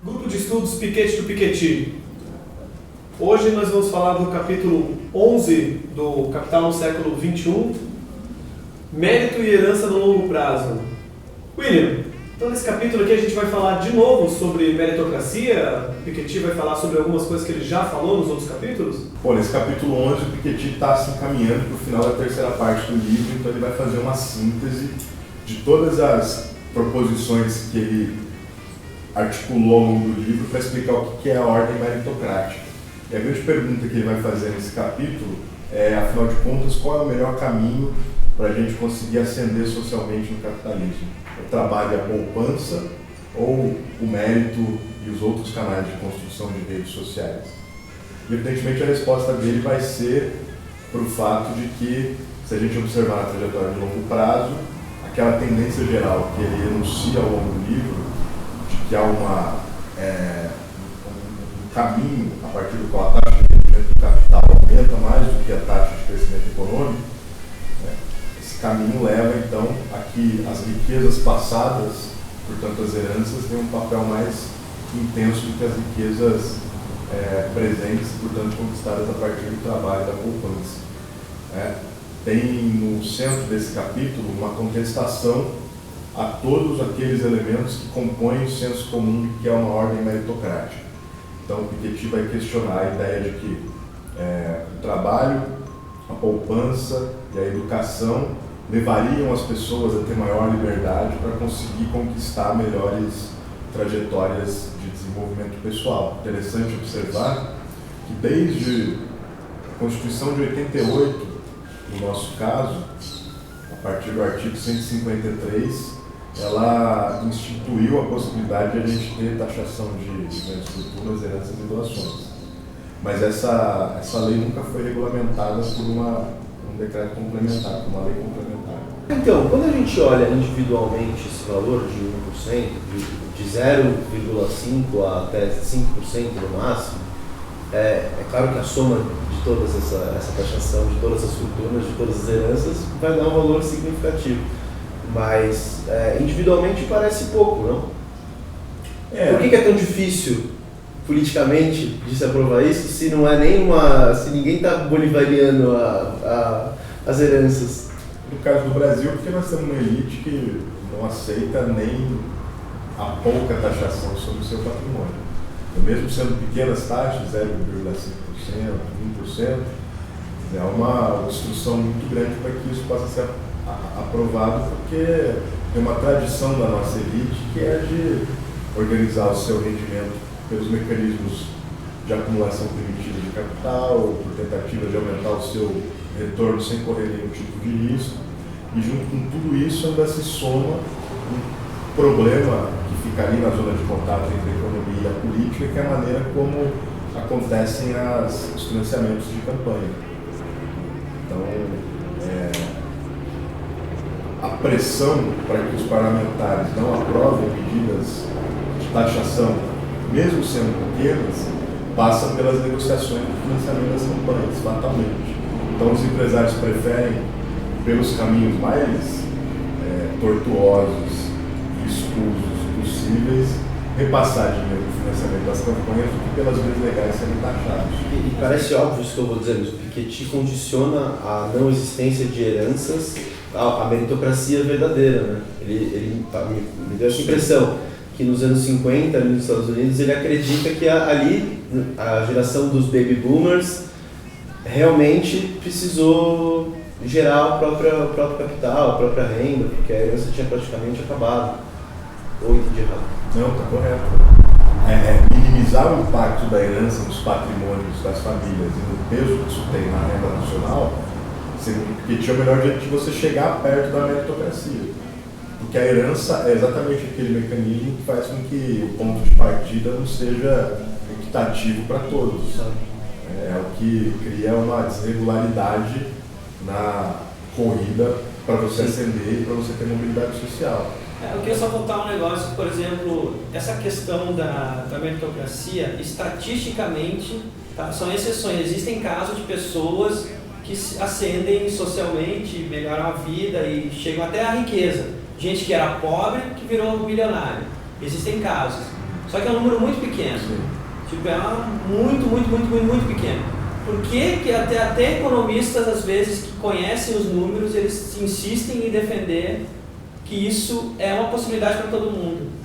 Grupo de Estudos Piketty do Piketty. Hoje nós vamos falar do capítulo 11 do Capital no século XXI, Mérito e Herança no Longo Prazo. William, então nesse capítulo aqui a gente vai falar de novo sobre meritocracia. O Piketty vai falar sobre algumas coisas que ele já falou nos outros capítulos? Bom, nesse capítulo 11 o Piketty está se encaminhando para o final da terceira parte do livro, então ele vai fazer uma síntese de todas as proposições que ele articulou ao longo do livro para explicar o que é a ordem meritocrática. E a grande pergunta que ele vai fazer nesse capítulo é, afinal de contas, qual é o melhor caminho para a gente conseguir ascender socialmente no capitalismo? O trabalho e a poupança ou o mérito e os outros canais de construção de redes sociais? E, evidentemente, a resposta dele vai ser para o fato de que, se a gente observar a trajetória de longo prazo, aquela tendência geral que ele enuncia ao longo do livro, de que há um caminho a partir do qual a taxa de rendimento do capital aumenta mais do que a taxa de crescimento econômico, esse caminho leva, então, a que as riquezas passadas, portanto as heranças, tenham um papel mais intenso do que as riquezas presentes, portanto conquistadas a partir do trabalho da poupança. Tem no centro desse capítulo uma contestação a todos aqueles elementos que compõem o senso comum de que é uma ordem meritocrática. Então, o Piketty vai questionar a ideia de que o trabalho, a poupança e a educação levariam as pessoas a ter maior liberdade para conseguir conquistar melhores trajetórias de desenvolvimento pessoal. Interessante observar que desde a Constituição de 88, no nosso caso, a partir do artigo 153, ela instituiu a possibilidade de a gente ter taxação de grandes fortunas, heranças e doações. Mas essa lei nunca foi regulamentada por um decreto complementar, por uma lei complementar. Então, quando a gente olha individualmente esse valor de 1%, de 0,5% até 5% no máximo, é claro que a soma de toda essa taxação, de todas as fortunas, de todas as heranças, vai dar um valor significativo. Mas individualmente parece pouco, não? Por que é tão difícil politicamente de se aprovar isso se não é se ninguém está bolivariando as heranças? No caso do Brasil, porque nós temos uma elite que não aceita nem a pouca taxação sobre o seu patrimônio. Mesmo sendo pequenas taxas, 0,5%, 1%, é uma obstrução muito grande para que isso possa ser aprovado, porque tem uma tradição da nossa elite que é de organizar o seu rendimento pelos mecanismos de acumulação primitiva de capital, por tentativa de aumentar o seu retorno sem correr nenhum tipo de risco, e junto com tudo isso ainda se soma um problema que fica ali na zona de contato entre a economia e a política, que é a maneira como acontecem os financiamentos de campanha. Então, a pressão para que os parlamentares não aprovem medidas de taxação, mesmo sendo pequenas, passa pelas negociações de financiamento das campanhas, fatalmente. Então, os empresários preferem, pelos caminhos mais tortuosos e escusos possíveis, repassar dinheiro no financiamento das campanhas do que pelas vias legais serem taxados. E parece óbvio isso que eu vou dizer, mas o Piketty condiciona a não existência de heranças à meritocracia verdadeira, né? Ele me deu essa impressão que nos anos 50, ali nos Estados Unidos, ele acredita que ali a geração dos baby boomers realmente precisou gerar o próprio capital, a própria renda, porque a herança tinha praticamente acabado. Ou entendi errado? Não, está correto. Minimizar o impacto da herança nos patrimônios das famílias e no peso que isso tem na renda nacional, porque tinha o melhor jeito de você chegar perto da meritocracia. Porque a herança é exatamente aquele mecanismo que faz com que o ponto de partida não seja equitativo para todos. É o que cria uma desregularidade na corrida para você ascender e para você ter mobilidade social. Eu queria só voltar um negócio, por exemplo, essa questão da meritocracia, estatisticamente, tá, são exceções. Existem casos de pessoas que ascendem socialmente, melhoram a vida e chegam até à riqueza. Gente que era pobre que virou milionário. Existem casos. Só que é um número muito pequeno. Tipo, é muito pequeno. Por que até economistas, às vezes, que conhecem os números, eles insistem em defender que isso é uma possibilidade para todo mundo?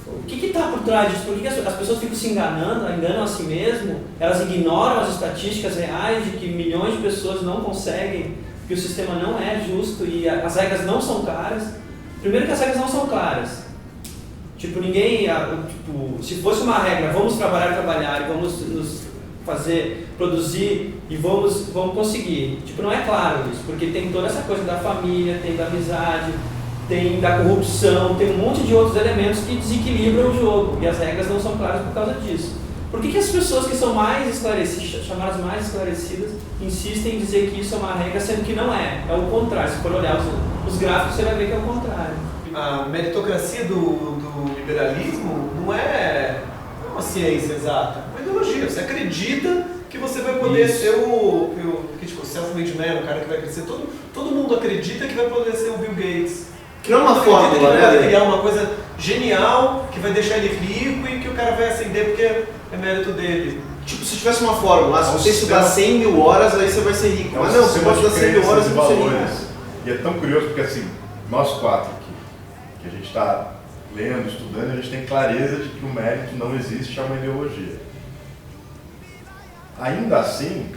O que está por trás disso? Por que as pessoas ficam se enganam a si mesmo? Elas ignoram as estatísticas reais de que milhões de pessoas não conseguem, que o sistema não é justo e as regras não são claras. Primeiro que as regras não são claras. Tipo, se fosse uma regra, vamos trabalhar e vamos nos fazer, produzir e vamos conseguir. Tipo, não é claro isso, porque tem toda essa coisa da família, tem da amizade, tem da corrupção, tem um monte de outros elementos que desequilibram o jogo e as regras não são claras por causa disso. Por que as pessoas que são mais esclarecidas, chamadas mais esclarecidas, insistem em dizer que isso é uma regra, sendo que não é? É o contrário. Se for olhar os gráficos, você vai ver que é o contrário. A meritocracia do liberalismo não é uma ciência exata, é uma ideologia. Você acredita que você vai poder ser o self-made man, o cara que vai crescer. Todo mundo acredita que vai poder ser o Bill Gates. Que não é uma fórmula, né? Vai criar uma coisa genial que vai deixar ele rico e que o cara vai ascender porque é mérito dele. Tipo, se tivesse uma fórmula, se você estudar 100 mil horas, aí você vai ser rico. Mas não, você pode estudar 100 mil horas e não ser rico. E é tão curioso porque, assim, nós quatro aqui, que a gente está lendo, estudando, a gente tem clareza de que o mérito não existe, é uma ideologia. Ainda assim,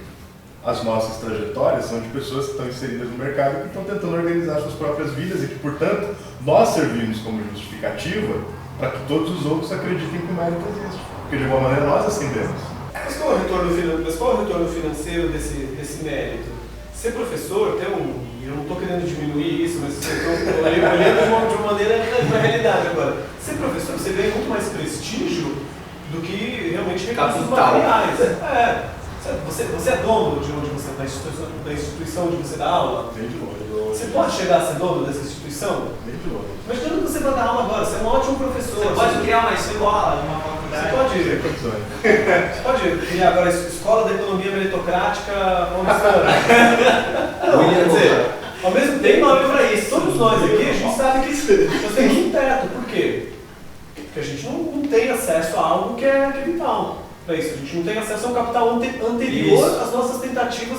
as nossas trajetórias são de pessoas que estão inseridas no mercado e que estão tentando organizar suas próprias vidas e que, portanto, nós servimos como justificativa para que todos os outros acreditem que o mérito existe. Porque, de alguma maneira, nós ascendemos. Mas qual é o retorno financeiro desse mérito? Ser professor tem eu não estou querendo diminuir isso, mas eu olhando de uma maneira na realidade agora. Ser professor, você ganha muito mais prestígio do que realmente recursos materiais. Você é dono de onde você, da instituição onde você dá aula? Bem de longe. Você pode chegar a ser dono dessa instituição? Bem de longe. Imagina que você vai dar aula agora, você é um ótimo professor. Você pode criar uma escola, uma faculdade. Você pode criar agora a Escola da Economia Meritocrática Paulistana. Não, quer dizer, ao mesmo tempo, nome para isso. Todos nós aqui, a gente sabe que nós temos um teto. Por quê? Porque a gente não tem acesso a algo que é vital. Para isso, a gente não tem acesso a um capital anterior às nossas tentativas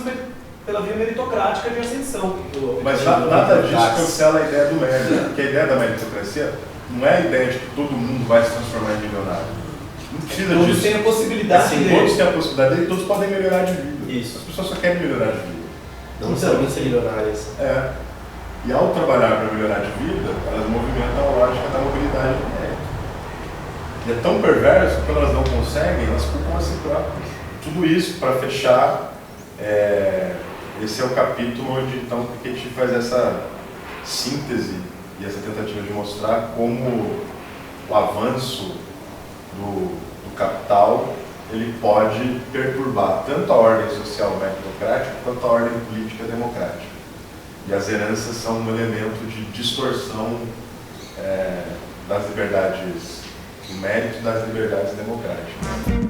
pela via meritocrática de ascensão. Mas nada disso cancela a ideia do mérito, porque a ideia da meritocracia não é a ideia de que todo mundo vai se transformar em milionário. Não precisa disso. Todos têm a possibilidade assim, todos têm a possibilidade dele, todos podem melhorar de vida. Isso. As pessoas só querem melhorar de vida. Não necessariamente ser milionárias. É. E ao trabalhar para melhorar de vida, elas movimentam a lógica da mobilidade do mérito. E é tão perverso que quando elas não conseguem, elas culpam a si próprias. Tudo isso para fechar, esse é o capítulo onde então Piketty faz essa síntese e essa tentativa de mostrar como o avanço do capital ele pode perturbar tanto a ordem social meritocrática quanto a ordem política democrática. E as heranças são um elemento de distorção das liberdades, do mérito das liberdades democráticas.